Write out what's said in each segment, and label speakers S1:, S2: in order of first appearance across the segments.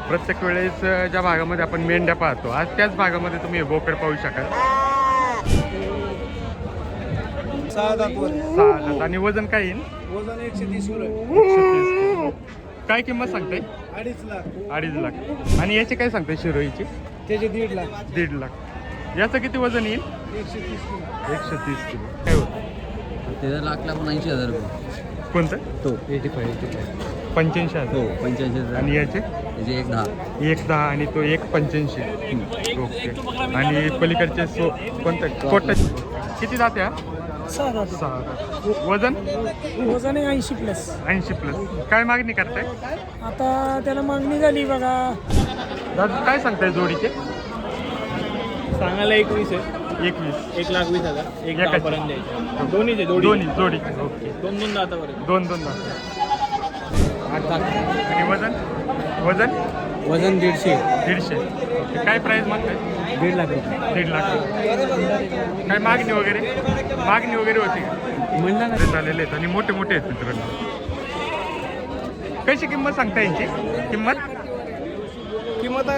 S1: प्रत्येक वेळेस ज्या भागामध्ये आपण मेंढ्या पाहतो आज त्याच भागामध्ये तुम्ही हे बोकड पाहू शकाल.
S2: 6 दात वर.
S1: 6 दात. आणि वजन काय येईल?
S2: वजन 130 किलो आहे.
S1: 130 किलो. काय किंमत सांगताय?
S2: 2.5 लाख.
S1: 2.5 लाख. आणि याची काय सांगताय शिरोईची?
S2: त्याचे 1.5 लाख.
S1: 1.5 लाख. याचं किती वजन येईल?
S2: 130 किलो.
S1: 130 किलो. काय होतं?
S3: त्याचा लाखला 80,000 रुपये.
S1: कोणतं?
S3: तो
S1: 85,000.
S3: हो 85,000.
S1: आणि याचे?
S3: त्याचे 1,10.
S1: 1.10 आणि तो 1.85. ओके. आणि पलीकडचे कोणतं? कोटा. किती दात या?
S2: 6 दात.
S1: 6 दात. वजन?
S2: वजन आहे 80 प्लस.
S1: 80 प्लस. काय मागणी करताय?
S2: आता त्याला मागणी झाली बघा.
S1: दादा काय सांगताय जोडीचे?
S2: सांगायला 21 आहे.
S1: 21.
S2: 1,20,000. एक
S1: एकाची.
S2: पर्यंत द्यायचे. दोन्हीचे
S1: दोन्ही जोडी. ओके.
S2: 2 दातापर्यंत.
S1: 2 दात.
S2: 8 लाख.
S1: आणि वजन? वजन?
S2: वजन 150.
S1: 150. ओके. काय प्राईस मागताय?
S2: 1.5 लाख रुपये.
S1: 1.5 लाख. काय मागणी वगैरे होती का?
S2: म्हणला ना.
S1: झालेले आहेत आणि मोठे मोठे आहेत मित्रांनो. कशी किंमत सांगता यांची? किंमत
S2: किंमत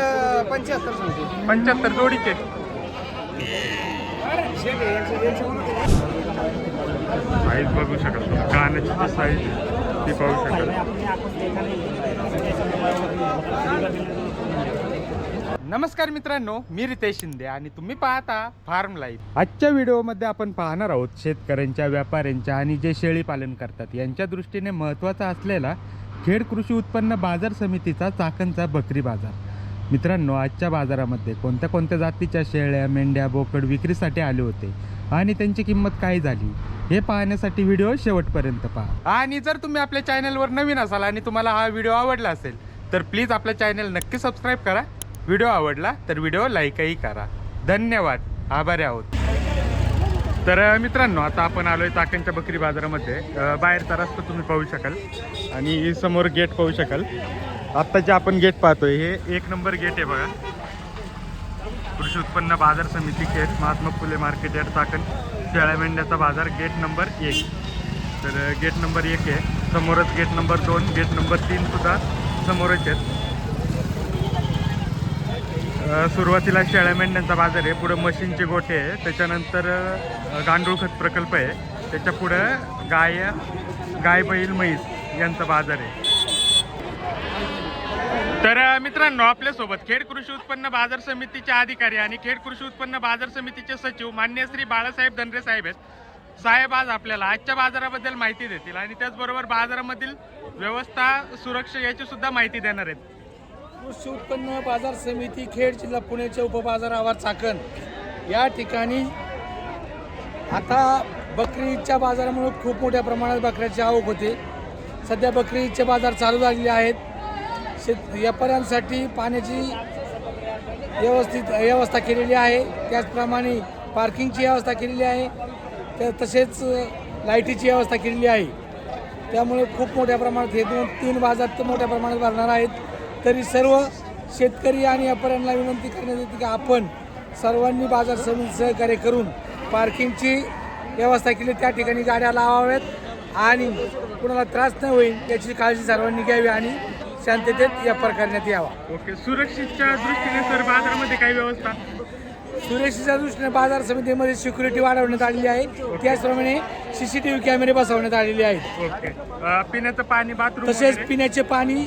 S2: 75 सांगते.
S1: 75 जोडीचे. साईज बघू शकाल तुम्ही. कानाची जी साईज आहे ती पाहू शकाल. नमस्कार मित्रांनो, मी रितेश शिंदे आणि तुम्ही पाहता फार्म लाईफ. आजच्या व्हिडिओमध्ये आपण पाहणार आहोत शेतकऱ्यांच्या, व्यापाऱ्यांच्या आणि जे शेळी पालन करतात यांच्या दृष्टीने महत्त्वाचा असलेला खेड कृषी उत्पन्न बाजार समितीचा चाकणचा बकरी बाजार. मित्रांनो, आजच्या बाजारामध्ये कोणत्या कोणत्या जातीच्या शेळ्या, मेंढ्या, बोकड विक्रीसाठी आले होते आणि त्यांची किंमत काय झाली हे पाहण्यासाठी व्हिडिओ शेवटपर्यंत पहा. आणि जर तुम्ही आपल्या चॅनलवर नवीन असाल आणि तुम्हाला हा व्हिडिओ आवडला असेल तर प्लीज आपल्या चॅनल नक्की सबस्क्राईब करा. व्हिडिओ आवडला तर व्हिडिओ लाईकही करा. धन्यवाद. आभारी आहोत. तर मित्रांनो, आता आपण आलोय चाकणच्या बकरी बाजारामध्ये. बाहेरचा रस्ता तुम्ही पाहू शकाल आणि समोर गेट पाहू शकाल. आत्ता जे आपण गेट पाहतोय हे 1 नंबर गेट आहे बघा. कृषी उत्पन्न बाजार समिती खेड, महात्मा फुले मार्केट यार्ड, चाकण, शेळ्या मेंढ्याचा बाजार, गेट नंबर 1. तर गेट नंबर 1 आहे. समोरच गेट नंबर 2, गेट नंबर 3 सुद्धा समोरच आहेत. सुरुवातीला शेळ्या मेंढ्यांचा बाजार आहे, पुढं मशीनचे गोठे आहे, त्याच्यानंतर गांडूळ खत प्रकल्प आहे, त्याच्या पुढं गाय बैल म्हैस यांचा बाजार आहे. तर मित्रांनो, आपल्यासोबत खेड कृषी उत्पन्न बाजार समितीचे अधिकारी आणि खेड कृषी उत्पन्न बाजार समितीचे सचिव माननीय श्री बाळासाहेब धनरे साहेब आहेत. साहेब आज आपल्याला आजच्या बाजाराबद्दल माहिती देतील आणि त्याचबरोबर बाजारामधील व्यवस्था, सुरक्षा याची सुद्धा माहिती देणार आहेत.
S2: कृषी उत्पन्न बाजार समिती खेड, जिल्हा पुण्याचे उपबाजार आवार चाकण या ठिकाणी आता बकरी ईदच्या बाजारामुळे खूप मोठ्या प्रमाणात बकऱ्याची आवक होते. सध्या बकरी ईदचे बाजार चालू झालेले आहेत. व्यापाऱ्यांसाठी पाण्याची व्यवस्था केलेली आहे, त्याचप्रमाणे पार्किंगची व्यवस्था केलेली आहे, तसेच लाईटीची व्यवस्था केलेली आहे. त्यामुळे खूप मोठ्या प्रमाणात हे 2-3 बाजार तर मोठ्या प्रमाणात भरणार आहेत. तरी सर्व शेतकरी आणि व्यापाऱ्यांना विनंती करण्यात येते की आपण सर्वांनी बाजार समिती सहकार्य करून पार्किंगची व्यवस्था केली, त्या ठिकाणी गाड्या लावाव्यात आणि कुणाला त्रास न होईल याची काळजी सर्वांनी घ्यावी आणि शांततेत व्यापार करण्यात यावा.
S1: ओके. सुरक्षेच्या दृष्टीने सर बाजारामध्ये काही व्यवस्था?
S2: सुरक्षेच्या दृष्टीने बाजार समितीमध्ये सिक्युरिटी वाढवण्यात आलेली आहे, त्याचप्रमाणे CCTV कॅमेरे बसवण्यात आलेले आहेत.
S1: ओके. पिण्याचं पाणी, बाथरूम,
S2: तसेच पिण्याचे पाणी,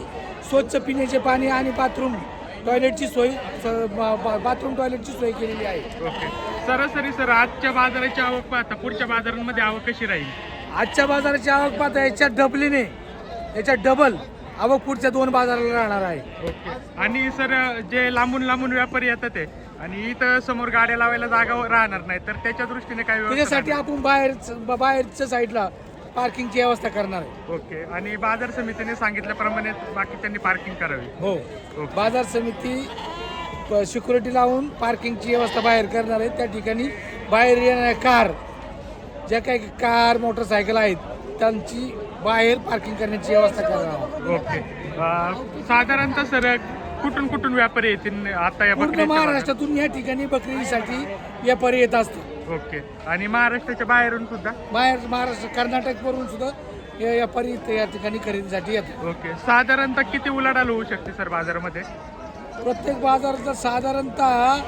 S2: स्वच्छ पिण्याचे पाणी आणि टॉयलेटची सोय केलेली आहे.
S1: ओके. सरासरी सर आजच्या बाजाराची आवक पाहता पुढच्या बाजारांमध्ये आवक कशी राहील?
S2: आजच्या बाजाराची आवक पाहता याच्यात डबल आवक पुढच्या 2 बाजाराला राहणार आहे.
S1: ओके. आणि सर जे लांबून व्यापारी येतात ते आणि इथं समोर गाड्या लावायला जागा राहणार नाही, तर त्याच्या दृष्टीने काय व्यवस्था?
S2: त्याच्यासाठी आपण बाहेरच्या साईडला पार्किंगची व्यवस्था करणार आहे.
S1: ओके. आणि बाजार समितीने सांगितल्याप्रमाणे बाकीच्यांनी पार्किंग करावी.
S2: हो. बाजार समिती सिक्युरिटी लावून पार्किंगची व्यवस्था बाहेर करणार आहे. त्या ठिकाणी बाहेर येणाऱ्या कार, ज्या काही कार, मोटरसायकल आहेत त्यांची बाहेर पार्किंग करण्याची व्यवस्था करणार.
S1: ओके. साधारणतः सर कुठून व्यापारी येतील आता या
S2: पूर्ण
S1: बकरीच्या
S2: महाराष्ट्रातून या ठिकाणी बकरीसाठी व्यापारी येत असतात.
S1: ओके. आणि महाराष्ट्राच्या बाहेरून सुद्धा?
S2: बाहेर महाराष्ट्र, कर्नाटक वरून सुद्धा हे व्यापारी ते या ठिकाणी खरेदीसाठी येतात.
S1: ओके, साधारणतः किती उलाढाल होऊ शकते सर बाजारामध्ये?
S2: प्रत्येक बाजाराचा साधारणतः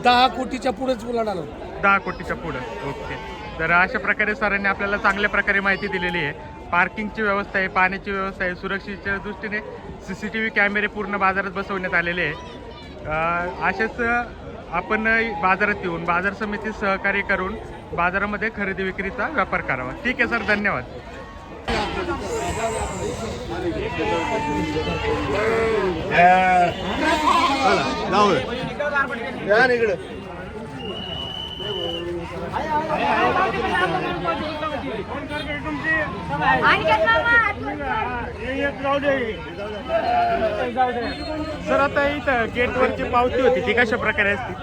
S2: 10 कोटीच्या पुढेच उलाढाल होतो.
S1: 10 कोटीच्या पुढं. ओके, तर अशा प्रकारे सरांनी आपल्याला चांगल्या प्रकारे माहिती दिलेली आहे. पार्किंगची व्यवस्था आहे, पाण्याची व्यवस्था आहे, सुरक्षेच्या दृष्टीने CCTV कॅमेरे पूर्ण बाजारात बसवण्यात आलेले आहे. असेच आपण बाजारात येऊन बाजार समितीत सहकार्य करून बाजारामध्ये खरेदी विक्रीचा व्यापार करावा. ठीक आहे सर, धन्यवाद. सर आता इथं गेटवरची पावती होती ती कशा प्रकारे असते?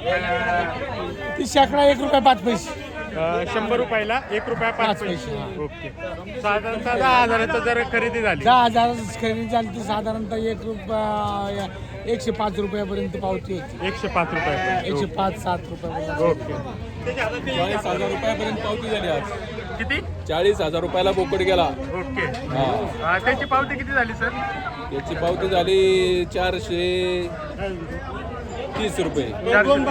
S2: ती शेकडा 1 रुपया 5 पैसे.
S1: 100 रुपयाला 1 रुपया 5
S2: 5
S1: पैसे.
S2: पैसे.
S1: ओके, साधारणतः 10,000 जर खरेदी झाली
S2: 10,000 खरेदी झाली तर साधारणतः 1 रुपया 105 रुपयापर्यंत पावती होती.
S1: 105 रुपये.
S2: 105-7 रुपयापर्यंत.
S1: ओके,
S4: 40,000 रुपयापर्यंत पावती झाली आज.
S1: किती?
S4: 40,000 रुपयाला बोकड गेला.
S1: ओके, त्याची पावती किती झाली सर?
S4: त्याची पावती झाली 430 रुपये.
S1: 400.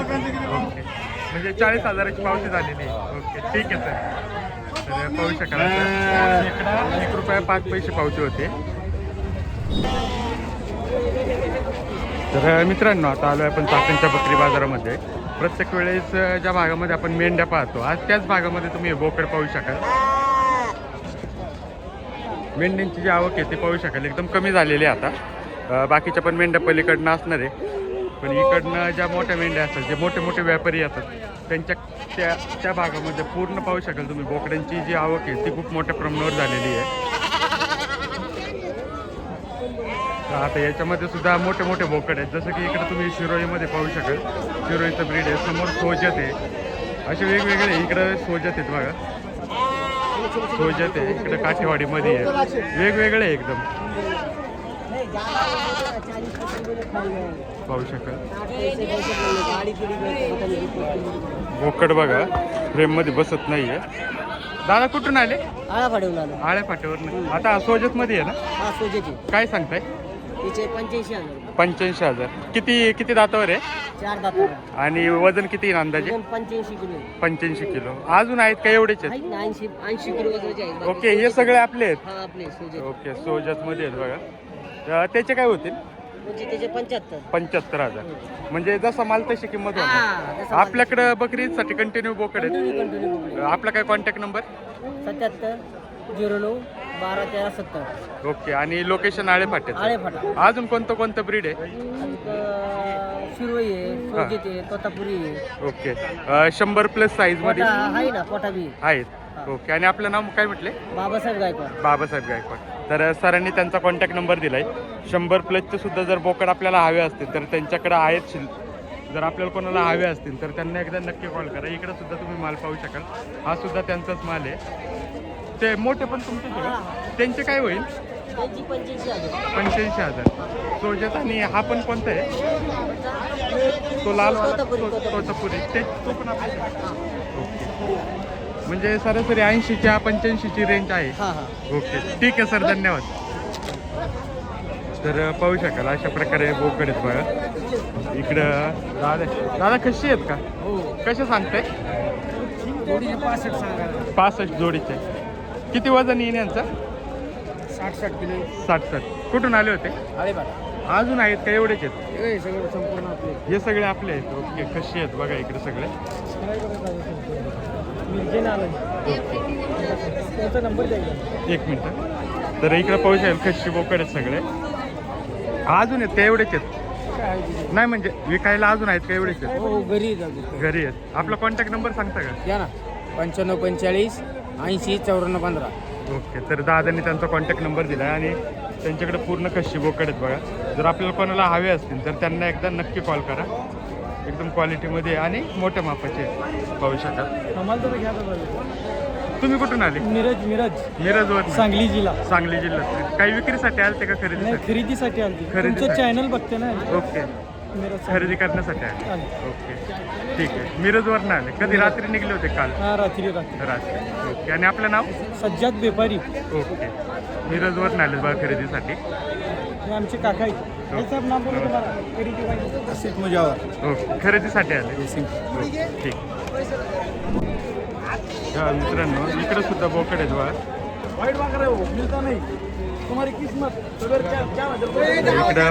S1: ओके, म्हणजे 40,000ची पावती झालेली आहे. ओके, ठीक आहे सर. तर पाहू शकाल शेकडा 1 रुपया 5 पैसे पावती होते. तर मित्रांनो, आता आलो आपण चाकणच्या बकरी बाजारामध्ये. प्रत्येक वेळेस ज्या भागामध्ये आपण मेंढ्या पाहतो, आज त्याच भागामध्ये तुम्ही बोकड पाहू शकाल. मेंढ्यांची जी आवक आहे ती पाहू शकाल एकदम कमी झालेली आहे आता. बाकीच्या पण मेंढ्या पलीकडनं असणार आहे, पण इकडनं ज्या मोठ्या मेंढ्या असतात, जे मोठे मोठे व्यापारी येतात त्यांच्या त्या भागामध्ये पूर्ण पाहू शकाल तुम्ही बोकड्यांची जी आवक आहे ती खूप मोठ्या प्रमाणावर झालेली आहे. आता याच्यामध्ये सुद्धा मोठे मोठे बोकड आहेत, जसं की इकडे तुम्ही शिरोईमध्ये पाहू शकाल. शिरोईचं ब्रीड आहे, समोर सोजत आहे, असे वेगवेगळे. इकडं सोजत आहेत बघा, सोजत आहे. इकडे काठेवाडीमध्ये आहे, वेगवेगळे आहे एकदम. पाहू शकाल बोकड बघा, फ्रेममध्ये बसत नाहीये. दादा कुठून आले?
S5: आळा फाडवून आलो.
S1: आळ्या फाट्यावरनं. आता सोजत मध्ये आहे ना?
S5: हा सोजेची
S1: काय सांगताय?
S5: तिचे 85,000.
S1: 85,000. किती किती दातावर आहे?
S5: 4 दाता.
S1: आणि वजन किती येईल अंदाजे?
S5: 85 किलो.
S1: 85 किलो. अजून आहेत का एवढेच आहेत?
S5: आहे ना 80 किलो वजनाचे आहेत.
S1: ओके, हे सगळे आपले आहेत.
S5: हा आपले सोजे.
S1: ओके, सोजत मध्ये आहेत बघा. त्याचे काय होतील?
S5: म्हणजे त्याचे 75.
S1: 75,000. म्हणजे जसा माल तशी किंमत
S5: हा,
S1: होणार.
S5: जसा
S1: आपल्याकडे बकरीसाठी कंटिन्यू बोकड आहेत. आपला काय कॉन्टॅक्ट नंबर?
S5: 77 09 12 13 70.
S1: ओके, आणि लोकेशन आळे फाट्यात.
S5: आळे फाटा.
S1: अजून कोणतं कोणतं ब्रीड आहे?
S5: शिरोई आहे, सोजेत आहे, तोतापुरी आहे.
S1: ओके, 100+ साईज मध्ये
S5: पोटा आहे ना, पोटा बी.
S1: आहेत. ओके, आणि आपलं नाव काय म्हटले?
S5: बाबासाहेब गायकवाड.
S1: बाबासाहेब गायकवाड. तर सरांनी त्यांचा कॉन्टॅक्ट नंबर दिलाय. 100+ सुद्धा जर बोकड आपल्याला हवे असतील तर त्यांच्याकडे आहेत. जर आपल्याला कोणाला हवे असतील तर त्यांना एकदा नक्की कॉल करा. इकडे सुद्धा तुम्ही माल पाहू शकाल, हा सुद्धा त्यांचाच माल आहे. ते मोठे पण तुमचेच आहे का? त्यांचे काय होईल?
S5: त्यांची 85,000.
S1: 85,000. सोजत. आणि हा पण कोणता आहे? तो लाल तोतापुरी. ते तो पण आपला. ओके, म्हणजे सरासरी 80च्या 85ची रेंज आहे.
S5: हा हा.
S1: ओके, ठीक आहे सर, धन्यवाद. तर पाहू शकाल अशा प्रकारे बोकड आहेत बघा. इकडं दादा कशी आहेत का? कसे सांगताय? 65 जोडीचे. किती वजन येईल यांचं?
S2: 60 किलो.
S1: 60. कुठून आले होते?
S2: आळे फाटा.
S1: अजून आहेत का? एवढेच आहेत?
S2: हे सगळं संपूर्ण आपले.
S1: हे सगळे आपले आहेत. ओके, कशी आहेत बघा इकडे सगळे.
S2: त्याचा नंबर द्यायचा.
S1: 1 मिनिट. तर इकडे पाहू शकाल कशी बोकड आहेत सगळे. अजून आहेत का? एवढेच आहेत? नाही म्हणजे विकायला अजून आहेत का? एवढेच आहेत?
S2: हो, घरी जातो.
S1: घरी आहेत. आपला कॉन्टॅक्ट नंबर सांगता का?
S2: या ना, 95 45 80 54 15.
S1: ओके, तर दादांनी त्यांचा कॉन्टॅक्ट नंबर दिला आहे आणि त्यांच्याकडे पूर्ण कशी बोकड आहेत बघा. जर आपल्याला कोणाला हवे असतील तर त्यांना एकदा नक्की कॉल करा. एकदम क्वालिटीमध्ये आणि मोठ्या मापाचे पाहू शकाल.
S2: आम्हाला तर घ्या.
S1: तुम्ही कुठून आले? मिरजवर.
S5: सांगली जिल्हा.
S1: सांगली जिल्ह्यात. काही विक्रीसाठी आलते का खरेदी?
S5: खरेदीसाठी आली.
S1: खरेदीसाठी.
S5: चॅनल बघते ना.
S1: ओके, खरेदी करण्यासाठी आले. ओके ठीक आहे. मिरजवरनं आले. कधी रात्री निघले होते काल?
S2: रात्री
S1: रात्री. ओके. आणि आपलं नाव?
S2: सज्जाद बेपारी
S1: ओके. मिरजवरनं आले बघा खरेदीसाठी.
S2: हे आमचे काका आहेत. साहेब नाम बोलतो मला. आसिफ मुजावर.
S1: ओके. खरेदीसाठी आले. ठीक. हा मित्रांनो इकडे सुद्धा बोकड आहेत बघा.
S2: वाईट वागर मिळता नाही तुम्हारी किस्मत.
S1: इकडं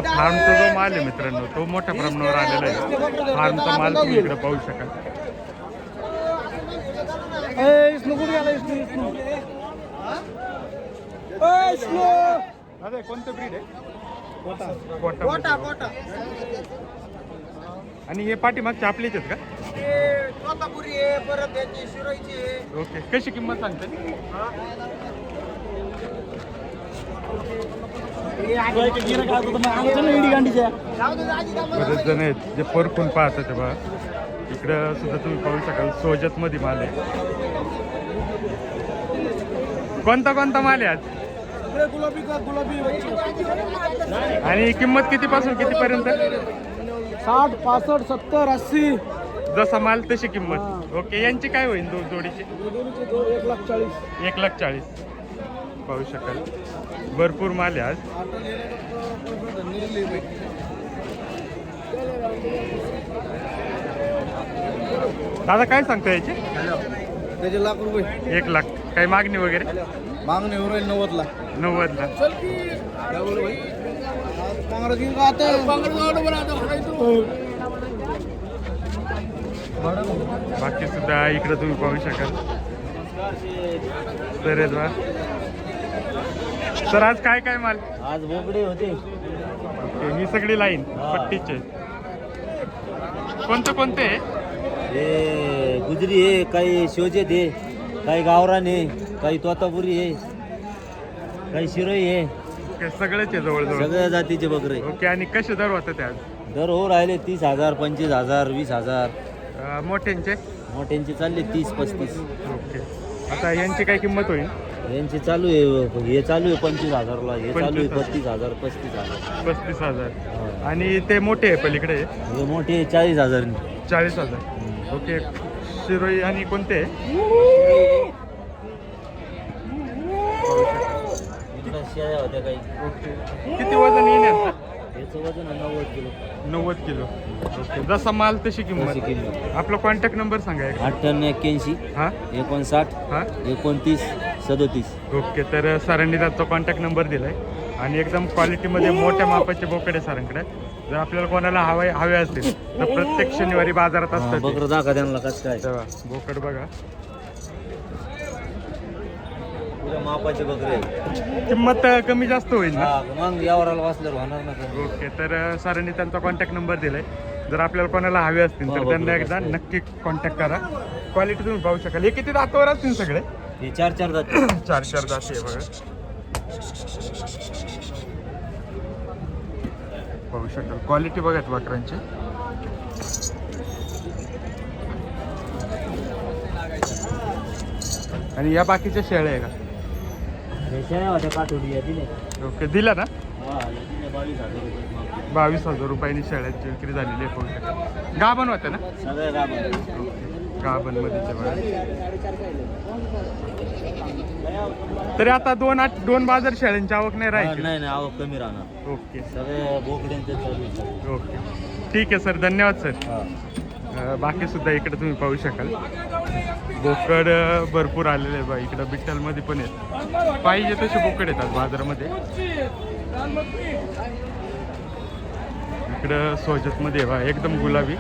S1: फार्मचा जो माल आहे मित्रांनो तो मोठ्या प्रमाणावर आलेला आहे. फार्मचा माल तुम्ही इकडे पाहू शकाल. अरे कोणतं ब्रीड आहे? कोटा. आणि हे पाठीमागचे आपलेच आहेत का? ओके. कशी किंमत सांगते? बरेच जण आहेत जे परखून पाहतात ते बघा. इकडं सुद्धा तुम्ही पाहू शकाल सोजत मध्ये माल आहे. कोणता माल आहे आज? आणि किंमत कितीपासून कितीपर्यंत?
S2: 60, 65, 70, 80.
S1: जसा माल तशी किंमत. ओके. यांची काय होईल जोडीची?
S2: 1,40,000.
S1: 1,40,000 पाहू शकाल. भरपूर माल आहे आज. दादा काय सांगता याची?
S2: त्याचे ₹1,00,000.
S1: 1,00,000. काही मागणी वगैरे?
S2: मागणी उरेल 90ला.
S1: 90ला. बाकी सुद्धा इकडे तुम्ही पाहू शकाल. सर आज काय माल?
S5: आज बोकडे होते.
S1: ओके. ही सगळी लाईन पट्टीचे. कोणते
S5: हे गुजरी आहे, काही शोजेत आहे, काही गावरान आहे, काही तोतापुरी आहे, काही शिरोई आहे.
S1: ओके. सगळेच आहे जवळजवळ.
S5: सगळ्या जातीचे बकरे.
S1: ओके. आणि कसे दर होते ते आज?
S5: दर हो राहिले 30,000, 25,000, 20,000.
S1: मोठ्यांचे?
S5: मोठ्यांचे चालले 30-35.
S1: ओके. आता यांची काय किंमत होईल?
S5: यांचे चालू आहे, हे चालू आहे 25,000ला, हे चालू आहे
S1: 25,000.
S5: 35,000, 35,000.
S1: 35,000. आणि ते मोठे आहे पलीकडे?
S5: हे मोठे 40,000.
S1: 40,000. ओके. शिरोई आणि कोणते?
S5: इकडं शेळ्या होत्या काही.
S1: ओके. किती वजन येईल यांचं?
S5: याचं वजन आहे 90 किलो.
S1: 90 किलो. ओके. जसा माल तशी किंमत.
S5: तशी किंमत.
S1: आपला कॉन्टॅक्ट नंबर सांगा एक.
S5: 9881
S1: हां
S5: 59
S1: हां
S5: 29 37.
S1: ओके. तर सरांनी त्याचा कॉन्टॅक्ट नंबर दिलाय. आणि एकदम क्वालिटीमध्ये मोठ्या मापाचे बोकडे सरांकडे. जर आपल्याला कोणाला हवे असतील तर प्रत्येक शनिवारी बाजारात असतात ते.
S5: बकरं दाखवा त्यांना कसं काय.
S1: तेव्हा बोकड बघा.
S5: पुऱ्या मापाचे बकरे आहेत.
S1: किंमत कमी जास्त होईल ना?
S5: हा, मग यावराला वाचल्यावर होणार ना कमी.
S1: ओके. तर सरांनी त्यांचा कॉन्टॅक्ट नंबर दिलाय. जर आपल्याला कोणाला हवे असतील तर त्यांना एकदा नक्की कॉन्टॅक्ट करा. क्वालिटी तुम्ही पाहू शकाल. हे किती दातावर असतील सगळे?
S5: हे 4 जाते.
S1: 4 दाते आहे बघा. पाहू शकाल क्वालिटी बघा बकरांची. आणि या बाकीच्या शेळ्या आहे का?
S5: हे शेळ्या होत्या काठोडी या दिले.
S1: ओके. दिला ना?
S5: हा, या दिले 22,000 रुपये.
S1: 22,000 रुपयांनी शेळ्यांची विक्री झालेली आहे. पाहू शकाल. गाभण होते ना?
S5: सगळ्या गाभण.
S1: गाभण मध्ये बघा. तरी आता दोन बाजार शेळ्यांची आवक नाही राहायची?
S5: नाही आवक कमी राहणार.
S1: ओके.
S5: सगळ्या बोकड्यांचे चालू आहे.
S1: ओके. ठीक आहे सर. धन्यवाद सर.
S5: हा.
S1: बाकी सुद्धा इकडे तुम्ही पाहू शकाल बोकड भरपूर आलेले आहे बा. इकडं बिट्टलमध्ये पण आहेत. पाहिजे तसे बोकड येतात बाजारामध्ये. इकडं सोजतमध्ये बा एकदम गुलाबी.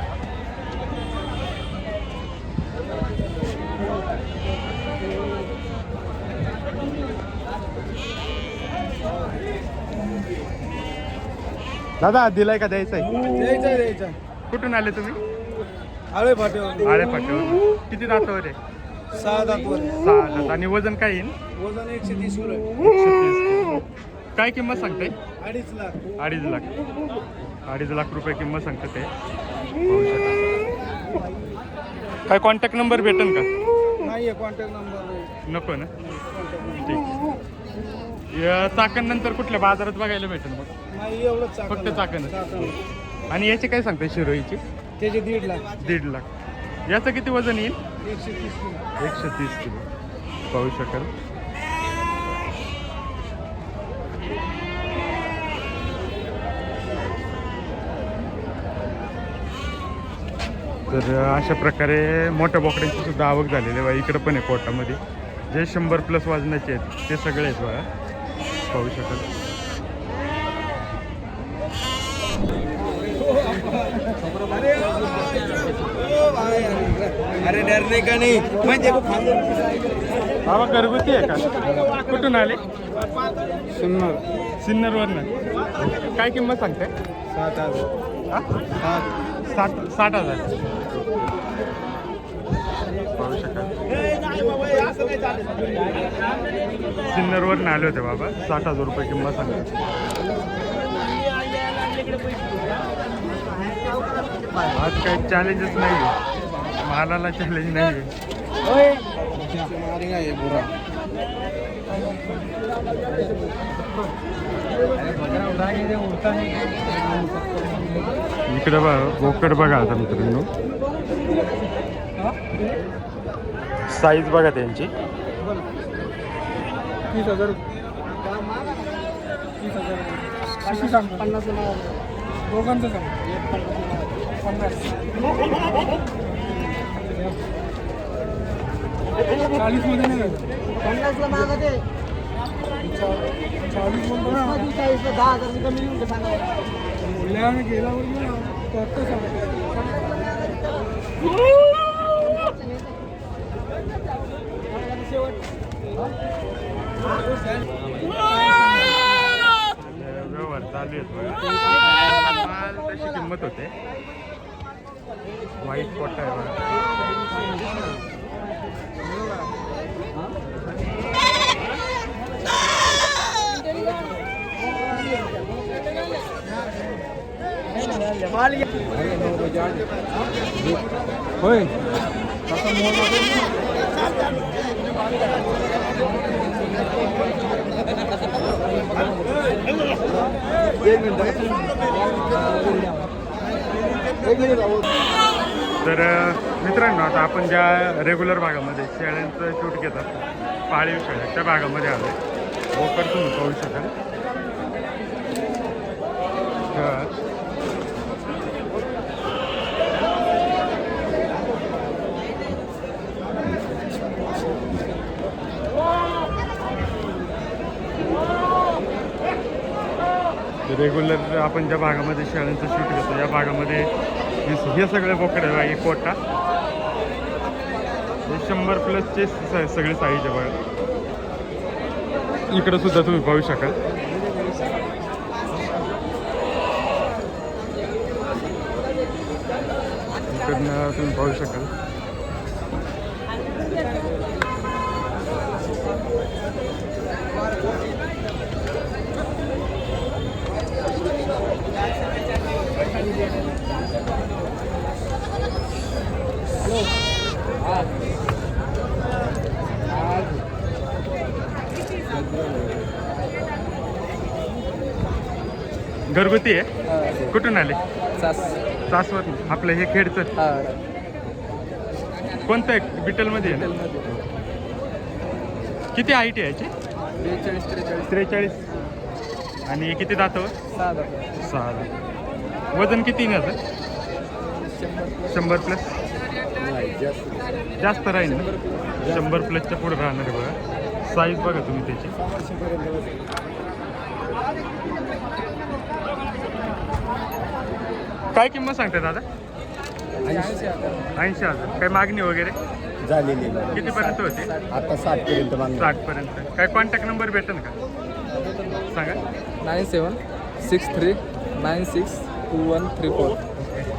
S1: दादा दिलाय का द्यायचा आहे?
S2: द्यायचा.
S1: कुठून आले तुम्ही?
S2: आळे फाट्यावर.
S1: आळे फाट्यावर. किती दातावर आहे?
S2: 6 दातवर.
S1: 6 दात. आणि वजन काय येईल?
S2: वजन 130 किलो.
S1: 130. काय किंमत सांगताय?
S2: 2.5 लाख.
S1: 2.5 लाख. 2.5 लाख रुपये किंमत सांगतं ते. पाहू शकाल. काय कॉन्टॅक्ट नंबर भेटेल का?
S2: नाही कॉन्टॅक्ट नंबर
S1: नको ना? ठीक. चाकण नंतर कुठल्या बाजारात बघायला भेटेल मग?
S2: नाही एवढंच
S1: फक्त चाकण. आणि याचे काय सांगताय शिरोईची?
S2: त्याचे 1.5 लाख.
S1: 1.5 लाख. याचं किती वजन येईल?
S2: 130 किलो.
S1: 130 किलो पाहू शकाल. तर अशा प्रकारे मोठ्या बोकड्यांची सुद्धा आवक झालेली आहे बघा. इकडं पण आहे कोटामध्ये जे 100+ वजनाचे आहेत ते सगळे आहेत बघा, पाहू शकाल.
S2: अरे डरने का नाही म्हणजे
S1: बाबा घरगुती आहे का? कुठून आले? सिन्नरवरनं. काय किंमत सांगते? 60,000. पाहू शकाल. सिन्नरवरनं आले होते बाबा. 60,000 रुपये किंमत सांगते. आज काही चॅलेंजच नाही आहे, मालाला चॅलेंज नाही आहे. इकडे बघा बोकड बघा आता मित्रांनो, साईज बघा त्यांची.
S2: 30,000. 50 दोघांचं सांग. 50. 40 मध्ये नाही.
S6: 50ला मागं दे.
S2: 40 म्हणतो ना.
S6: 40ला 10,000 कमी येऊन सांगा.
S2: मूल्याने गेल्यावर ना तर सांगतो.
S1: व्यवहार चालू आहेत बघा. माल तशी किंमत होते. व्हाईट पोटा आहे बघा.
S2: होय.
S1: तर मित्रांनो आता आपण ज्या रेग्युलर भागामध्ये शेळ्यांचं शूट घेतात, पाळीव शेळ्या त्या भागामध्ये आलो आहे. बोकड तुम्ही पाहू शकाल. रेग्युलर आपण ज्या भागामध्ये शेळ्यांचं शूट घेतो या भागामध्ये हे सगळे बोकडे आहे. एक कोटा हे 100+ सगळे साईज आहे बघा. इकडं सुद्धा तुम्ही पाहू शकाल. इकडनं तुम्ही पाहू शकाल. घरगुती आहे. कुठून आले? सासवत. आपलं हे खेडचं कोणतं आहे? बिटलमध्ये आहे ना? किती हाईट आहे याची? 43. आणि किती दातावर? 6 दात. वजन किती आहे याचं? 100+. जास्त राहील ना? 100+च्या पुढे राहणार आहे बघा. साईज बघा तुम्ही त्याची. काय किंमत सांगते दादा? 80,000. काय मागणी वगैरे
S5: झालेली
S1: कितीपर्यंत होते?
S5: आता 60 पर्यंत
S1: 60 पर्यंत. काय कॉन्टॅक्ट नंबर भेटेल का? सांगा.
S2: 9763962134.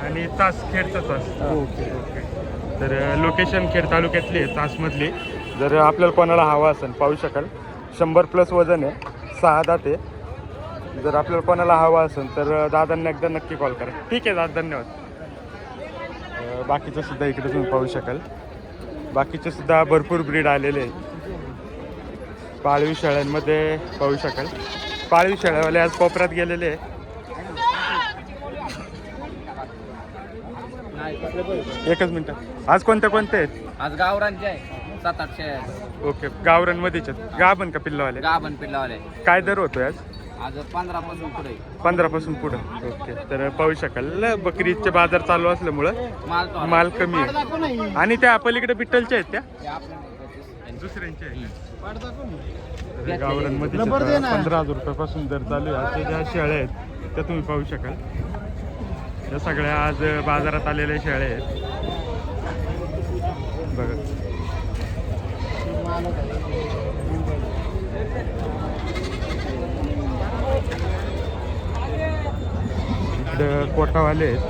S1: आणि तास खेडचा तास. ओके. तर लोकेशन खेड तालुक्यातली आहे, तासमधली. जर आपल्याला कोणाला हवा असेल पाहू शकाल. 100+ वजन आहे, 6 दात आहे. जर आपल्याला कोणाला हवा असेल तर दादांना एकदा नक्की कॉल करा. ठीक आहे दादा, धन्यवाद. बाकीचं सुद्धा इकडे तुम्ही पाहू शकाल. बाकीचे सुद्धा भरपूर ब्रीड आलेले आहेत. पाळीव शेळ्यांमध्ये पाहू शकाल. पाळीव शेळ्यावाले आज कोपऱ्यात गेलेले आहे. एकच मिनिट. आज कोणते कोणते आहेत?
S3: आज गावरांचे आहे 700-800 आहे.
S1: ओके, गावरांमध्येच आहेत. गाभण का पिल्लावाले?
S3: गाभण पिल्लावाले
S1: काय दर होतोय आज?
S3: आज 15 पासून पुढे
S1: 15 पासून पुढं. ओके, तर पाहू शकाल बकरीचे बाजार चालू असल्यामुळं माल कमी आहे. आणि त्या पलीकडे बिट्टलच्या आहेत त्या दुसऱ्यांच्या आहेत. गावरांमध्ये 15,000 रुपयापासून दर चालू आहे. अशा ज्या शेळ्या आहेत त्या तुम्ही पाहू शकाल. या सगळ्या आज बाजारात आलेल्या शेळ्या आहेत बघा. इकडं कोटावाले आहेत.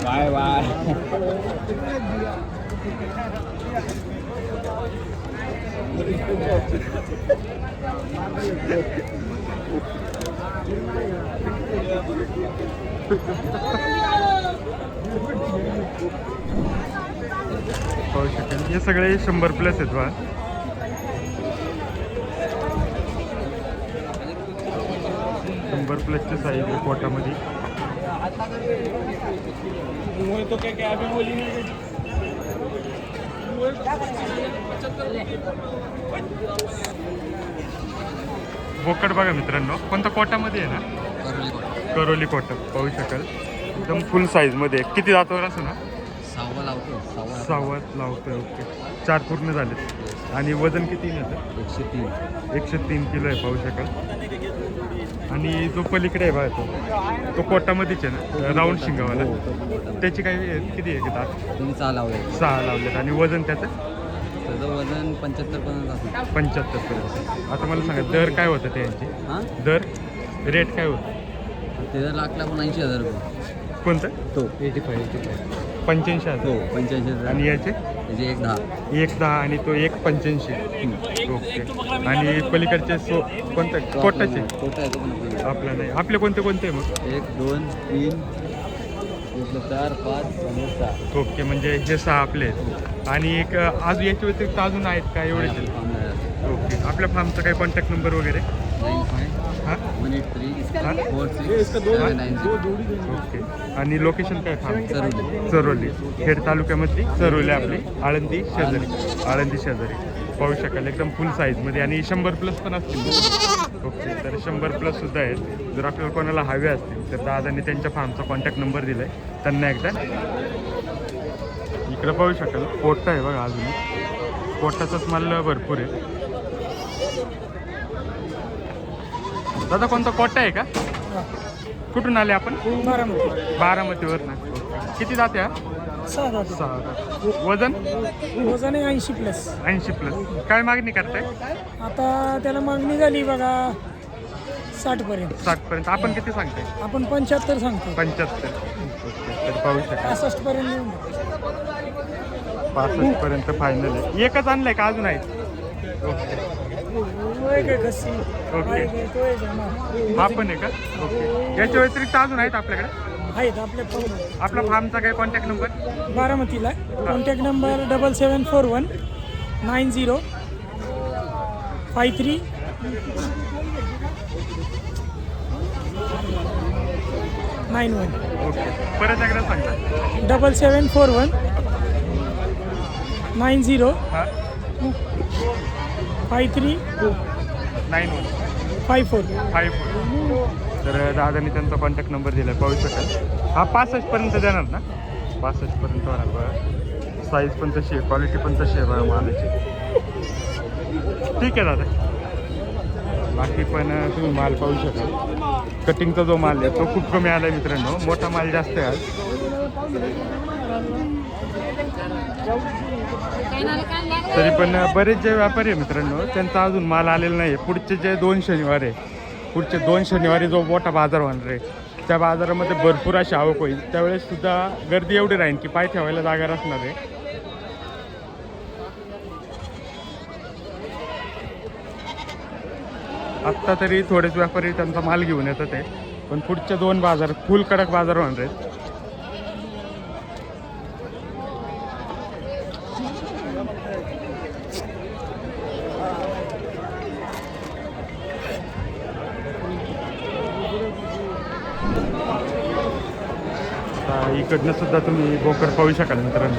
S3: Bye bye.
S1: पाहू शकेल हे सगळे 100+ आहेत बा. +100ची साईज आहे कोटामध्ये. बोकड बघा मित्रांनो, कोणता कोटामध्ये आहे ना? करोली कोटा पाहू शकाल. एकदम फुल साईज मध्ये. किती दातावर असं ना?
S3: 6 लावतो.
S1: 6 लावतोय. ओके, 4 पूर्ण झालेत. आणि वजन किती येतं? 103 किलो आहे पाहू शकाल. आणि जो पलीकडे आहे बघा तो कोटामध्येच आहे ना, राऊंड शिंगावाला. त्याची काय किती आहे दात?
S3: 6 लावले.
S1: 6 लावलेत. आणि वजन त्याचं?
S3: त्याचं वजन 75 पर्यंत असेल.
S1: 75 पर्यंत. आता मला सांगा दर काय होतं त्यांची?
S3: हां,
S1: दर रेट काय होतं?
S3: त्याचं लाखला पण 80,000 रुपये.
S1: कोणतं?
S3: तो 85.
S1: 85,000.
S3: हो 85,000.
S1: आणि याचे?
S3: त्याचे 110.
S1: 110 आणि तो 185. ओके. आणि पलीकडचे कोणतं? कोटाचे?
S3: कोटा आहे तो पण आपल्याला.
S1: आपला नाही. आपले कोणते कोणते आहे मग?
S3: 1 2 3 4 5 6.
S1: ओके, म्हणजे हे 6 आपले आहेत. आणि एक आज याच्या व्यतिरिक्त अजून आहेत का एवढेच आहेत? ओके. आपल्या फार्मचा काही कॉन्टॅक्ट नंबर वगैरे?
S3: 95
S1: हां
S3: 183
S1: हां
S3: 46 790.
S1: ओके. आणि लोकेशन काय फार्म?
S3: चरोली.
S1: चरोली, खेड तालुक्यामधली चरोली आपली. आळंदी शेजारी. पाहू शकाल एकदम फुल साईजमध्ये. आणि 100+ पण असतील. ओके, तर 100+ सुद्धा आहेत. जर आपल्याला कोणाला हवे असतील तर दादांनी त्यांच्या फार्मचा कॉन्टॅक्ट नंबर दिला आहे, त्यांना एकदा. इकडं पाहू शकाल कोटा आहे बघा. अजून कोटाचाच माल भरपूर आहे. दादा कोणता कोटा आहे का? कुठून आले आपण? बारामतीवर ना. किती जाते हा? 6. वजन?
S2: वजन आहे 80+.
S1: 80+. काय मागणी करताय?
S2: आता त्याला मागणी झाली बघा 60पर्यंत.
S1: 60पर्यंत. आपण किती सांगताय?
S2: आपण 75 सांगतो.
S1: 75. ओके, तर पाहू शकाल
S2: 65पर्यंत येऊन
S1: 65पर्यंत फायनल आहे. एकच आणलंय का अजून आहे? ओके. ओके. हा पण आहे का? ओके. याच्या व्यतिरिक्त अजून आहेत आपल्याकडे?
S2: आहेत आपल्या
S1: आपला फार्मचा काय कॉन्टॅक्ट नंबर?
S2: बारामतीला कॉन्टॅक्ट नंबर 7741 90 53 91.
S1: ओके, परत एकदा सांगा.
S2: 7741 90
S1: हां
S2: 53
S1: 91
S2: 54.
S1: 54. तर दादानी त्यांचा कॉन्टॅक्ट नंबर दिला आहे, पाहू शकाल. हा 65पर्यंत देणार ना? 65पर्यंत होणार बघा. साईज पण तशी आहे, क्वालिटी पण तशी आहे बघा मालाची. ठीक आहे दादा. बाकी पण तुम्ही माल पाहू शकाल. कटिंगचा जो माल आहे तो खूप कमी आला आहे मित्रांनो. मोठा माल जास्त आहे आज. तरी पण बरेच जे व्यापारी आहे मित्रांनो त्यांचा अजून माल आलेला नाही आहे. पुढचे जे 2 शनिवार आहे, पुढचे 2 शनिवारी जो मोठा बाजार होणार आहे त्या बाजारामध्ये भरपूर अशी आवक होईल. त्यावेळेस सुद्धा गर्दी एवढी राहील की पाय ठेवायला जागा असणार आहे. आत्ता तरी थोडेच व्यापारी त्यांचा माल घेऊन येतात आहे, पण पुढच्या 2 बाजार फुल कडक बाजार होणार आहेत. इकडनं सुद्धा तुम्ही बोकड पाहू शकाल मित्रांनो.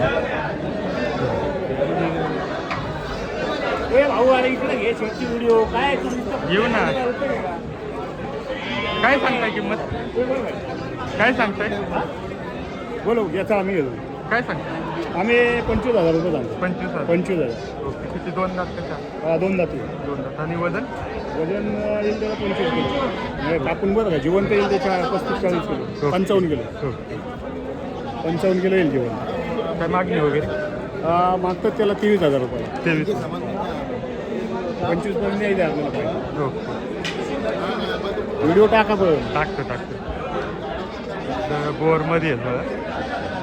S1: येऊ ना. काय सांगताय किंमत? काय सांगताय?
S7: बोलो याचा आम्ही घेतो.
S1: काय सांगताय?
S7: आम्ही 25,000 रुपये सांगतो.
S1: 25,000.
S7: 25,000.
S1: ओके. किती 2 दात कशा?
S7: 2 दाती.
S1: 2 दात. आणि वजन?
S7: वजन येईल त्याला 25 किलो. म्हणजे कापून बरं का जिवंत येईल त्याच्या 35-40 किलो. 55 किलो.
S1: ओके.
S7: 55 किलो येईल जिवंत.
S1: काय मागणी वगैरे?
S7: मागतात त्याला 23,000 रुपये.
S1: 23.
S7: 25 पर्यंत नाही द्या आपल्याला पाहिजे.
S1: ओके.
S7: व्हिडिओ टाका बरं.
S1: टाकतो. तर बोरमध्ये आहेत बघा.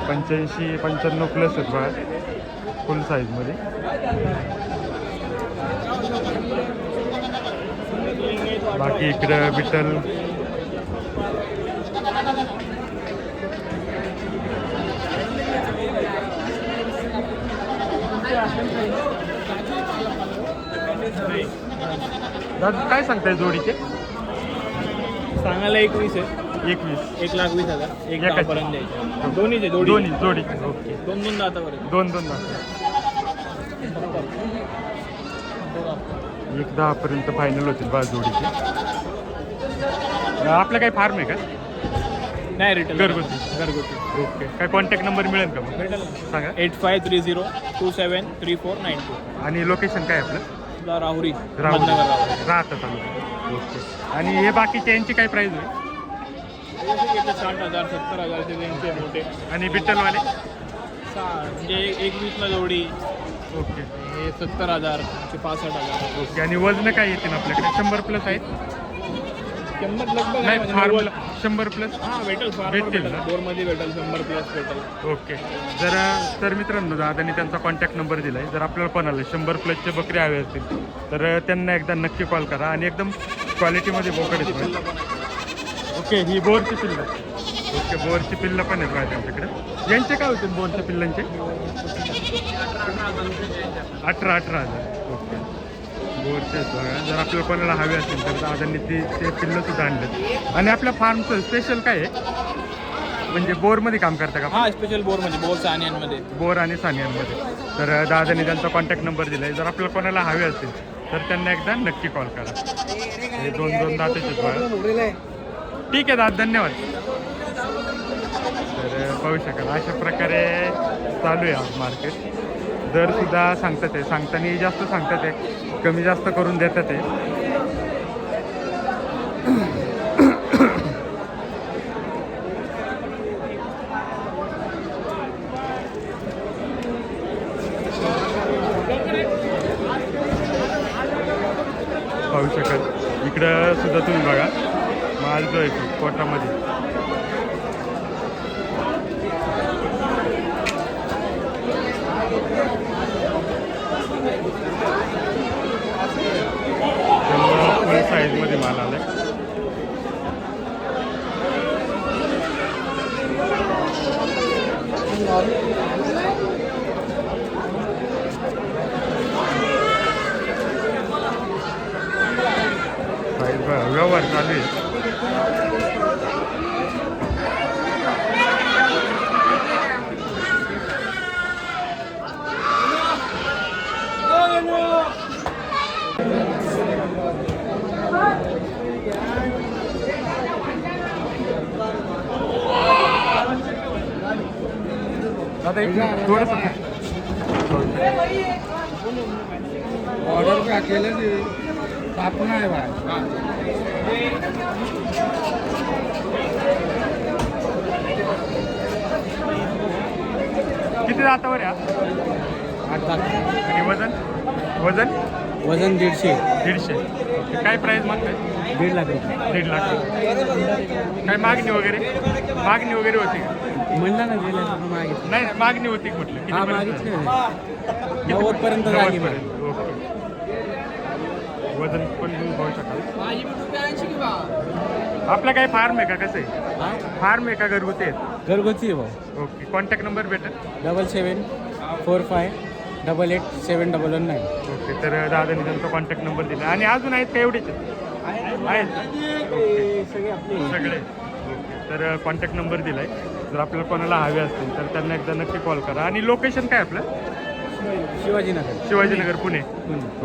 S1: 85-95 प्लस आहेत बघा फुल साईजमध्ये. बाकी इकडं बिटल दादा काय सांगताय जोडीचे?
S7: सांगायला 21 आहे.
S1: 21.
S7: 1,20,000.
S1: एकाचे.
S7: द्यायचे. दोन्हीचे
S1: दोन्ही जोडीचे. ओके.
S7: 2 दातापर्यंत.
S1: 2 दात. 1,10 पर्यंत फायनल होतील बा जोडीचे. आपलं काही फार्म आहे का?
S7: नाही रिटर्न
S1: घरगुती. ओके. काय कॉन्टॅक्ट नंबर मिळेल का मग? सांगा.
S7: 8530273492.
S1: आणि लोकेशन काय आपलं?
S7: राहुरी
S1: राहुरी राहतं तालुका. ओके. आणि हे बाकीचे यांची काय प्राईस होईल?
S7: 60,000 70,000 त्यांचे मोठे.
S1: आणि बिट्टलवाले?
S7: म्हणजे 21ला जोडी.
S1: ओके.
S7: हे 70,000 65,000.
S1: ओके. आणि वजन काय येतील आपल्याकडे? 100 प्लस आहेत?
S7: 100 लगभग
S1: नाही
S7: आहे.
S1: फार्मला 100 प्लस?
S7: हां भेटेल
S1: भेटतील ना?
S7: बोरमध्ये भेटेल 100 प्लस भेटेल.
S1: ओके. तर मित्रांनो दादांनी त्यांचा कॉन्टॅक्ट नंबर दिला आहे. जर आपल्याला कोणाला 100 प्लसचे बकरी हवे असतील तर त्यांना एकदा नक्की कॉल करा. आणि एकदम क्वालिटीमध्ये बोकड आहेत. ओके. ही बोरची पिल्लं. ओके. बोरची पिल्लं पण आहेत बघा त्यांच्याकडे. यांचे काय होतील बोरच्या पिल्लांचे? 18,000. ओके. बोरचे आहेत बघा. जर आपल्याला कोणाला हवे असतील तर दादांनी ते पिल्लं सुद्धा आणले. आणि आपल्या फार्मचं स्पेशल काय आहे? म्हणजे बोरमध्ये काम करता का?
S7: हां स्पेशल बोरमध्ये बोर सानियांमध्ये.
S1: बोर आणि सानियांमध्ये. तर दादांनी त्यांचा कॉन्टॅक्ट नंबर दिला आहे. जर आपल्याला कोणाला हवे असतील तर त्यांना एकदा नक्की कॉल करा. हे 2 दाताचे बघा. ठीक आहे दादा, धन्यवाद. तर पाहू शकाल अशा प्रकारे चालू आहे आज मार्केट. दरसुद्धा सांगतात आहे. सांगताना जास्त सांगतात आहे, कमी जास्त करून देतात आहे. पाहू शकाल इकडं सुद्धा तुम्ही बघा माल जो आहे तो पोटामध्ये. फुल साईजमध्ये माल आलाय. व्यवहार चालू आहे. दादा थोडंसं
S2: ऑर्डर का केलं ते आपण आहे बा.
S1: किती दातावर आहे?
S2: 8 लाख.
S1: आणि वजन? वजन
S2: वजन 150.
S1: 150. ओके. काय प्राईस मागताय?
S2: 1.5 लाख रुपये.
S1: 1.5 लाख. काय मागणी वगैरे होती का?
S2: म्हणलं ना दिलं तर मागितलं.
S1: नाही मागणी होती कुठली?
S2: हा मागितले 90 पर्यंत झाली.
S1: ओके. वजन पण तुम्ही पाहू शकाल. आपला काय फार्म आहे का? कसं आहे? फार्म आहे का घरगुती आहेत?
S2: घरगुती आहे भाऊ.
S1: ओके. कॉन्टॅक्ट नंबर भेटेल?
S2: 7745887119.
S1: ओके. तर दादानी त्यांचा कॉन्टॅक्ट नंबर दिला. आणि अजून आहेत का एवढेच आहेत? ओके.
S2: सगळे आपले
S1: सगळे. ओके. तर कॉन्टॅक्ट नंबर दिला आहे. जर आपल्याला कोणाला हवे असतील तर त्यांना एकदा नक्की कॉल करा. आणि लोकेशन काय आपलं?
S2: शिवाजीनगर.
S1: शिवाजीनगर पुणे.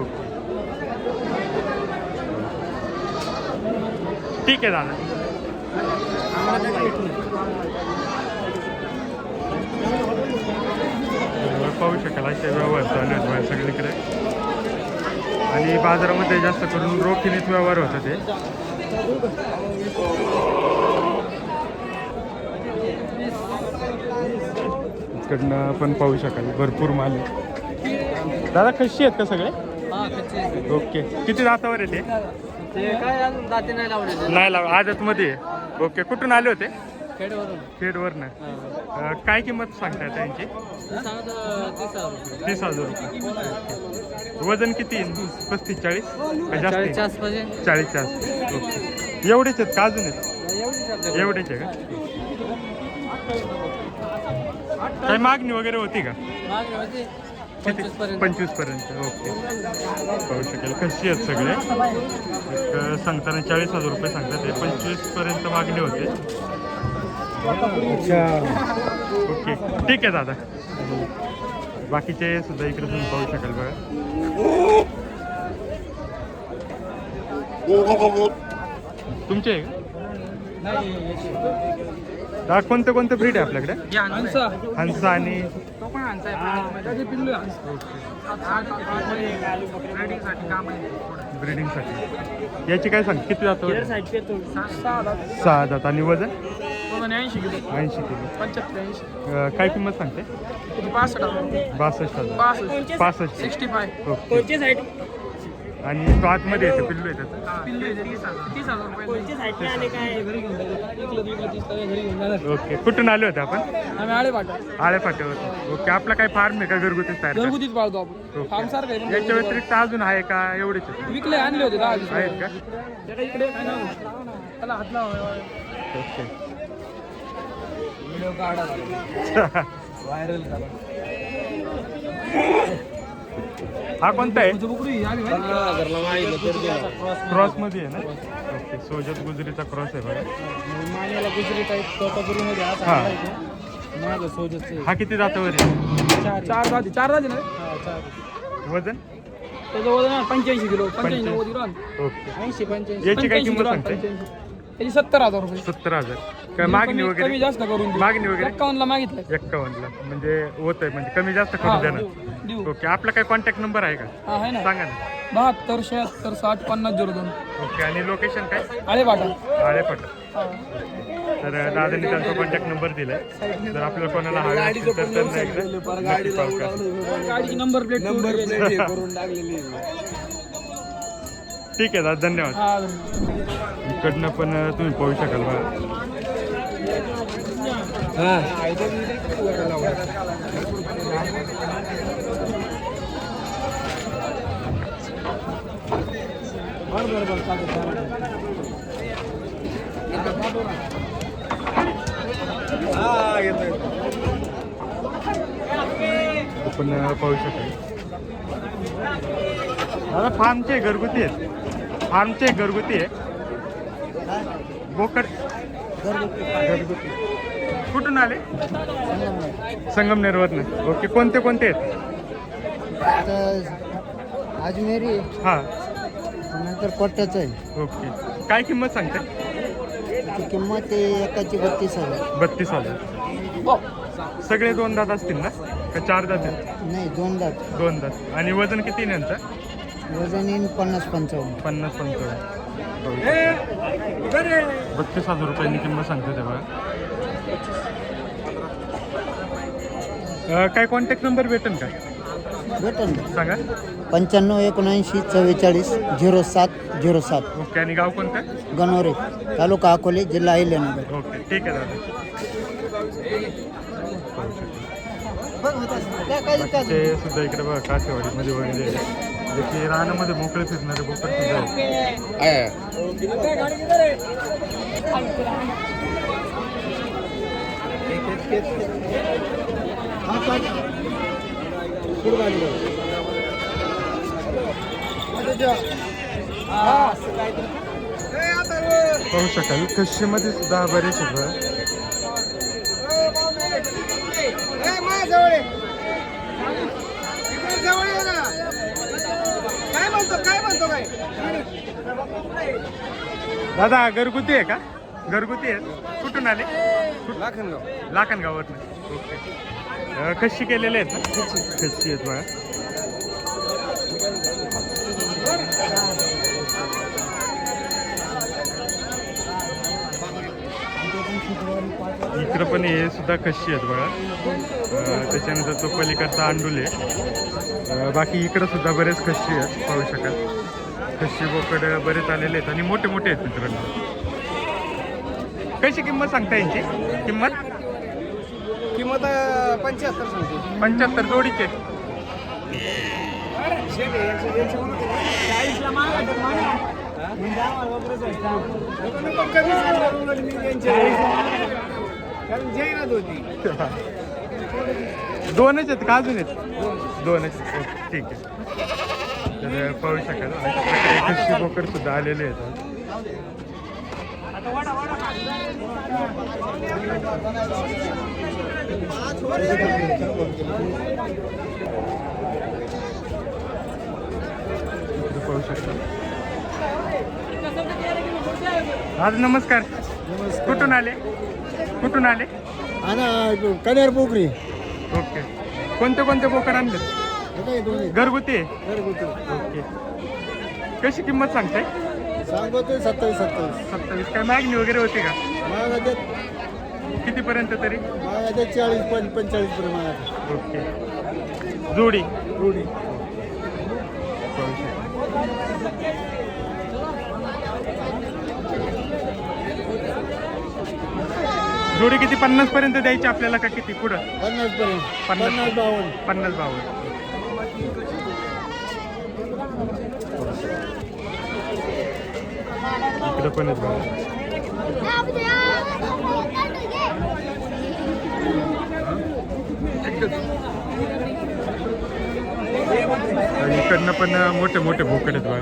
S1: ओके ठीक आहे दादा. पाहू शकाल असे व्यवहार चालू आहेत बाहेर सगळीकडे. आणि बाजारामध्ये जास्त करून रोखीनेच व्यवहार होतात ते. इकडनं पण पाहू शकाल भरपूर माल आहे. दादा कशी आहेत का सगळे? ओके किती दातावर आहे
S6: ते काय अजून दाते नाही लावले
S1: नाही लाव आदतमध्ये आहे. ओके कुठून आले होते?
S6: खेडवरून
S1: खेडवरनं. काय किंमत सांगताय त्यांची?
S6: सांगतो
S1: 30,000 रुपये. वजन किती? 35-40 का जास्त?
S6: 40च्या आसपास आहे.
S1: 40च्या आसपास. ओके एवढेच आहेत का अजून आहेत? एवढेच आहे का? काही मागणी वगैरे होती का?
S6: मागणी होती
S1: किती? 25 पर्यंत. ओके पाहू शकेल कशी आहेत सगळे. एक सांगताना 40,000 रुपये सांगतात ते. 25 पर्यंत मागणी होते. ओके ठीक आहे दादा. बाकीचे सुद्धा इकडे तुम्ही पाहू शकाल बघा. तुमचे आहे का? दादा कोणते कोणते ब्रीड आहे आपल्याकडे? हंसा आणि ब्रीडिंगसाठी. याची काय सांग किती जातो? 6 दात. आणि वजन? 80 किलो. 75 काय किंमत सांगते? 62,000. 65. ओके. आणि तो आतमध्ये येतो पिल्लू येतात. ओके कुठून आले होते आपण?
S2: आम्ही
S1: आळे फाट्यावर. ओके आपला काय फार्म आहे का घरगुतीच तयार?
S2: घरगुतीच पाळतो आपण. फार्म सारखं आहे.
S1: याच्या व्यतिरिक्त अजून आहे का? एवढेच आहेत?
S2: विकले आणले होते 10
S1: आहेत का?
S2: इकडे काय नाव? त्याला हात लावा.
S1: ओके
S2: व्हिडिओ काढा व्हायरल करा.
S1: हा कोणता आहे?
S2: क्रॉस
S1: क्रॉस मध्ये आहे ना? ओके सोजत गुजरीचा क्रॉस आहे बघा.
S2: मान्याला गुजरी टाईप तोतापुरीमध्ये
S1: हा.
S2: माझं सोजत
S1: हा किती जातावर आहे?
S2: 4 दादी ना.
S1: वजन?
S2: त्याचं वजन 85 किलो. 85 किलो.
S1: ओके
S2: 80-85.
S1: याची काय किंमत सांगते?
S2: त्याची 70,000 रुपये.
S1: 70,000. काय मागणी
S2: कमी
S1: वगैरे?
S2: जास्त करून देऊ.
S1: मागणी वगैरे?
S2: 51ला मागितलं.
S1: 51ला म्हणजे होत आहे म्हणजे कमी जास्त करून द्या ना.
S2: देऊ.
S1: ओके आपला काय कॉन्टॅक्ट नंबर आहे का?
S2: हा आहे ना.
S1: सांगा ना.
S2: 72 76 60 50 02.
S1: ओके आणि लोकेशन काय?
S2: आळेपाटा.
S1: आळेपाटा. तर दादांनी त्यांचा कॉन्टॅक्ट नंबर दिलाय. जर आपल्याला कोणाला हवे असतील तर त्यांना एकदा नक्की कॉल करा.
S2: गाडीची नंबर प्लेट करून टाकलेली.
S1: ठीक आहे दादा धन्यवाद.
S2: हा.
S1: इकडनं पण तुम्ही पाहू शकाल बघा. आपण पाहू शकाल दादा फार्मचे घरगुती आहेत. फार्मचे घरगुती आहे. बोकड घरगुती. कुठून आले? संगमनेरवरनं. ओके कोणते कोणते आहेत?
S6: अजमेरी
S1: हां
S6: नंतर पट्ट्याचं आहे.
S1: ओके काय किंमत सांगते?
S6: त्याची किंमत आहे एकाची 32,000.
S1: 32,000. सगळे 2 दात असतील ना का 4 दात आहेत?
S6: नाही 2 दात.
S1: 2 दात. आणि वजन किती आहे यांचं?
S6: वजन येईन 50-55.
S1: 50-55. 32,000 रुपयांनी किंमत सांगते ते बघा. काय कॉन्टॅक्ट नंबर भेटेल का?
S6: भेटेल
S1: सांगा.
S6: 95 79 44 07 07.
S1: ओके आणि गाव कोणतं?
S6: गणोरे तालुका अकोले जिल्हा अहिल्यानगर.
S1: ओके ठीक आहे दादा. ते सुद्धा इकडे बघा काठेवाडीमध्ये वगैरे जे की रानामध्ये मोकळे फिरणारे बोकड सुद्धा आहेत. पाहू शकाल कशीमध्ये सुद्धा बरेच आहेत बघा. दादा घरगुती आहे का? घरगुती आहे. कुठून आले? लाखनगाववरून. ओके. कशी केलेले आहेत ना? कशी आहेत बघा. इकडं पण हे सुद्धा कशी आहेत बघा. त्याच्यानंतर तो पलीकडचा अंडूल आहे. बाकी इकडं सुद्धा बरेच कशी आहेत, पाहू शकाल. कशी बोकड बरेच आलेले आहेत आणि मोठे मोठे आहेत मित्रांनो. कशी किंमत सांगता यांची? किंमत
S2: 75 सांगतो.
S1: 75 जोडीचे. दोनच आहेत का अजून आहेत? दोनच. ठीक आहे. तर पाहू शकाल कशी बोकड सुद्धा आलेले आहेत. पाहू शकता. आज नमस्कार. कुठून आले? कुठून आले?
S2: कन्यार पोखरी.
S1: ओके. कोणते कोणते बोकड आणले? घरगुती आहे. ओके. कशी किंमत सांगताय?
S2: सांगतोय 27.
S1: 27. काय मागणी वगैरे होती का? कितीपर्यंत तरी?
S2: 40-45 पर्यंत.
S1: ओके. जोडी जोडी किती? 50 पर्यंत द्यायची आपल्याला का किती? पुढं
S2: 50 पर्यंत.
S1: 50-52. इकडं पण आहेत बघा. इकडनं पण मोठे मोठे बोकड आहेत बघा.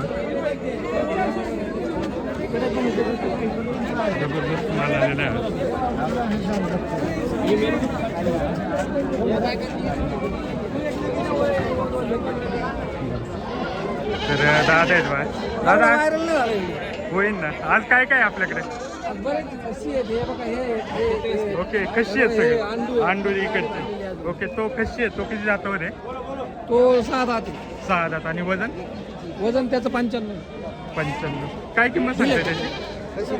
S1: जबरदस्त माल आलेला आहे. तर दादा आहेत बघा. दादा होईन ना. आज काय काय आपल्याकडे? ओके. कशी आहेत सगळे? अंडोली इकडचे. ओके. तो कशी आहे? तो किती जातावर आहे?
S2: तो 6 दात.
S1: 6 दात. आणि वजन
S2: त्याचं 95.
S1: 95. काय किंमत सांगते त्याची?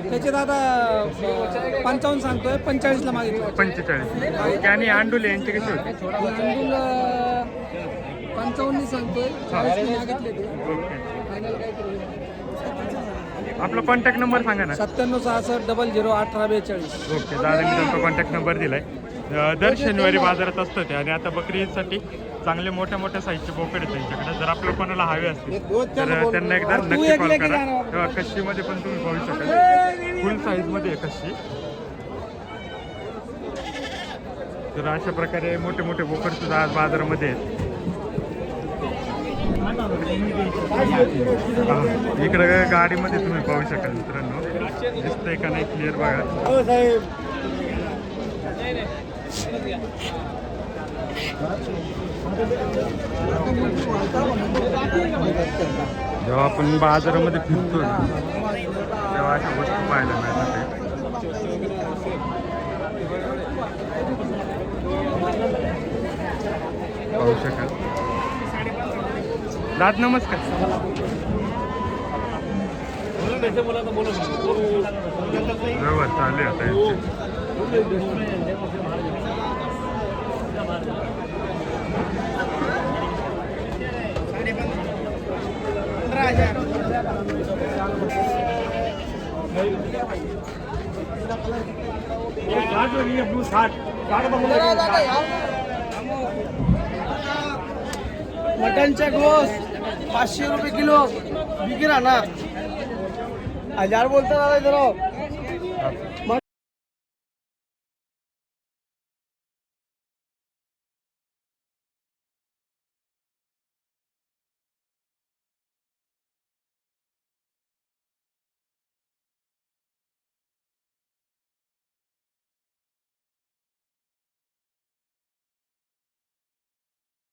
S2: त्याचे दादा 55 सांगतोय, 45ला मागितलं.
S1: 45. ओके. आणि अंडोले यांचे कसे होते?
S2: अंडूल 55 सांगतोय, 40 मागितले ते.
S1: ओके.
S2: फायनल काय करू?
S1: आपला कॉन्टॅक्ट नंबर सांगा ना.
S2: 9766001842.
S1: ओके. दादांनी त्यांचा कॉन्टॅक्ट नंबर दिलाय. दर शनिवारी बाजारात असतं ते. आणि आता बकरी ईदसाठी चांगले मोठ्या मोठ्या साईजचे बोकड आहेत त्यांच्याकडे. जर आपलं कोणाला हवे असतील तर त्यांना एकदा नक्की कॉल करा. तेव्हा कशीमध्ये पण तुम्ही पाहू शकाल. फुल साईजमध्ये आहे कशी. तर अशा प्रकारे मोठे मोठे बोकड सुद्धा आज बाजारामध्ये आहेत. इकडं गाडीमध्ये तुम्ही पाहू शकाल मित्रांनो. दिसतंय का नाही क्लिअर बघा. जेव्हा आपण बाजारामध्ये फिरतो ना तेव्हा अशा वस्तू पाहायला मिळतात. पाहू शकाल. दादा नमस्कार. व्यवहार चालू आहे आता यांचे.
S2: मटनचे गोस 500 रुपये किलो. बिकी ना 1000 बोलता दादा.